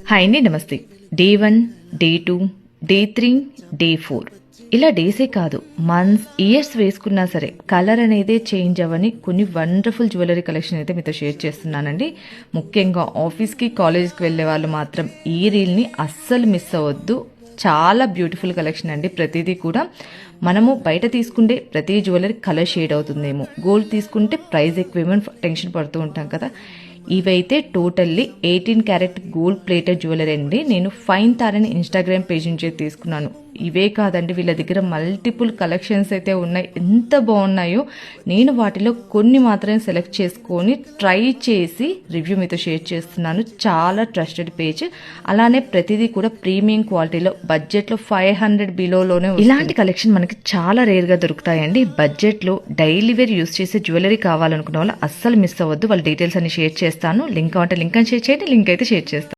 Hi అండి, నమస్తే. Day 1, day 2, day 3, day 4 ఇలా డేసే కాదు, మంత్స్, ఇయర్స్ వేసుకున్నా సరే కలర్ అనేది చేంజ్ అవ్వని కొన్ని వండర్ఫుల్ జ్యువెలరీ కలెక్షన్ అయితే మీతో షేర్ చేస్తున్నానండి. ముఖ్యంగా ఆఫీస్కి, కాలేజ్కి వెళ్ళే వాళ్ళు మాత్రం ఈ రీల్ని అస్సలు మిస్ అవ్వద్దు. చాలా బ్యూటిఫుల్ కలెక్షన్ అండి. ప్రతిదీ కూడా మనము బయట తీసుకుంటే ప్రతి జ్యువెలరీ కలర్ షేడ్ అవుతుందేమో, గోల్డ్ తీసుకుంటే ప్రైస్ ఎక్కువేమో టెన్షన్ పడుతూ ఉంటాం కదా. ఇవైతే totally 18 carat gold plated jewellery అండి. నేను ఫైన్ తారని ఇన్స్టాగ్రామ్ పేజ్ నుంచి తీసుకున్నాను. ఇవే కాదండి, వీళ్ళ దగ్గర మల్టిపుల్ కలెక్షన్స్ అయితే ఉన్నాయి. ఎంత బాగున్నాయో. నేను వాటిలో కొన్ని మాత్రమే సెలెక్ట్ చేసుకొని ట్రై చేసి రివ్యూ మీతో షేర్ చేస్తున్నాను. చాలా ట్రస్టెడ్ పేజ్. అలానే ప్రతిదీ కూడా ప్రీమియం క్వాలిటీలో, బడ్జెట్లో 500 బిలోలోనే ఇలాంటి కలెక్షన్ మనకి చాలా రేర్గా దొరుకుతాయండి. బడ్జెట్లో డైలీ వేర్ యూస్ చేసే జ్యువెలరీ కావాలనుకున్న వాళ్ళు అస్సలు మిస్ అవ్వద్దు. వాళ్ళ డీటెయిల్స్ అన్ని షేర్ చేస్తాను. లింక్ అంటే లింక్ అని షేర్ చేయండి, లింక్ అయితే షేర్ చేస్తాను.